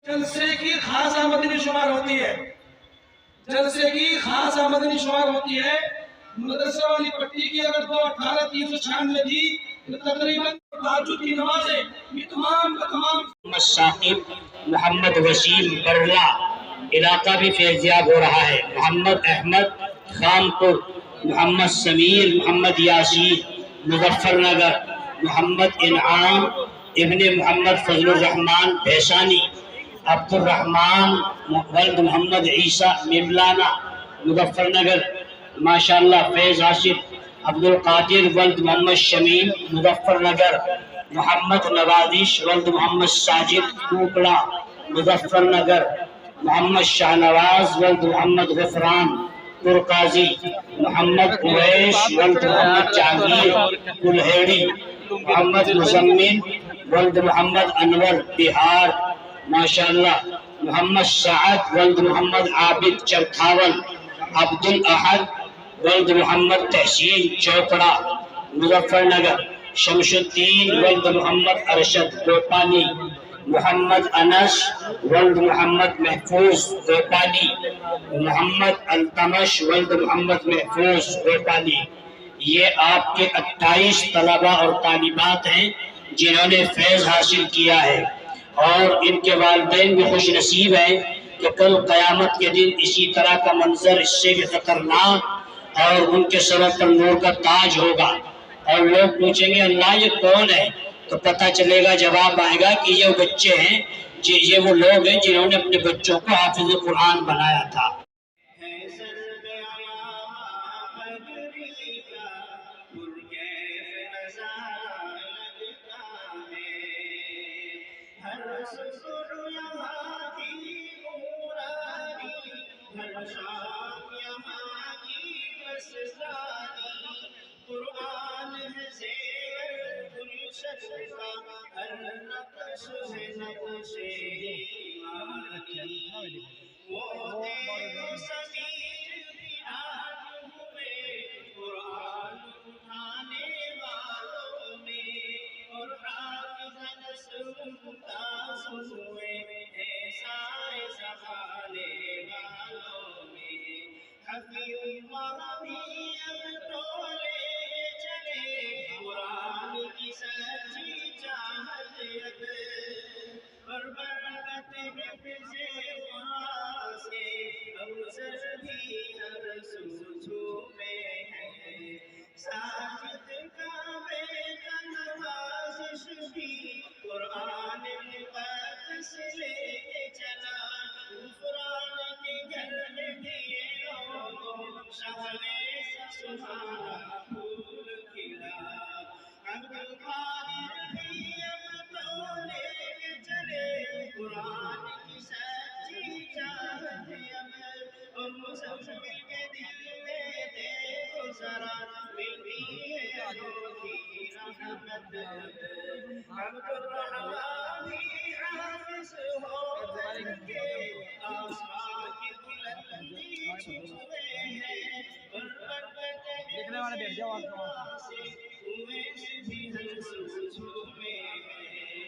جلسے کی خاص آمدنی شمار ہوتی ہے، جلسے کی خاص آمدنی شمار ہوتی ہے۔ مدرسہ والی پٹی کی اگر 218,396 تھی تو تقریباً تہجد کی نمازیں یہ تمام کا تمام محمد ثاقب، محمد وسیم برلا علاقہ بھی فیضیاب ہو رہا ہے۔ محمد احمد خامپور، محمد سمیر، محمد یاسین مظفر نگر، محمد انعام ابن محمد فضل الرحمان بھیسانی، عبد الرحمان ولد محمد عیسیٰ مملانا مظفر نگر، ماشاءاللہ فیض حاصل عبد القادر ولد محمد شمیم مظفر نگر، محمد نوازش ولد محمد ساجد کوپڑا مظفر نگر، محمد شاہنواز ولد محمد غفران پرقاضی، محمد اویش ولد محمد جہانگیر کلہیڑی، محمد مزمل ولد محمد انور بہار، ماشاءاللہ محمد سعد ولد محمد عابد چرتھاول، عبد الاحد ولد محمد تحسین چوپڑا مظفر نگر، شمس الدین ولد محمد ارشد گوپانی، محمد انس ولد محمد محفوظ گوپانی، محمد التمش ولد محمد محفوظ گوپانی۔ یہ آپ کے 28 طلبہ اور طالبات ہیں جنہوں نے فیض حاصل کیا ہے، اور ان کے والدین بھی خوش نصیب ہیں کہ کل قیامت کے دن اسی طرح کا منظر اس سے بھی خطرناک اور ان کے سر پر نور کا تاج ہوگا، اور لوگ پوچھیں گے اللہ یہ کون ہے؟ تو پتہ چلے گا، جواب آئے گا کہ یہ بچے ہیں، یہ وہ لوگ ہیں جنہوں نے اپنے بچوں کو حافظ قرآن بنایا تھا۔ قرآن ہے زیور گلشن کا، ہر نقش ہے نقش ایمانی۔ وہ دیو ضمیر بھی آج ہوئے قرآن اٹھانے والوں میں، اور حافظ نسل ممتاز ہوئے ایسائے زمانے والوں میں۔ حفیظ اللہ بھی اب ٹولے چلے قرآن کی سچی چاہت اب، اور برکت حفظ قرآن سے اوزر بھی ہر سو چھوپے ہیں۔ ساجد کعبے کا نوازش بھی قرآن مقدس لے کے چلا، غفران کے گھر میں دیے لوگوں شہلے سا سہانا پھول کھلا۔ عبد القادر بھی اب تو لے کے چلے قرآن کی سچی چاہت اب، اور مزمل کے دل میں دیکھو ذرا ملتی ہے انوکھی رحمت اب۔ عبد الرحمن بھی حافظ ہو کر کے آسمان کی بلندی چھوئے ہیں، اور برکت دیکھنے والے بیٹھ جاؤ آپ۔ سے اویس بھی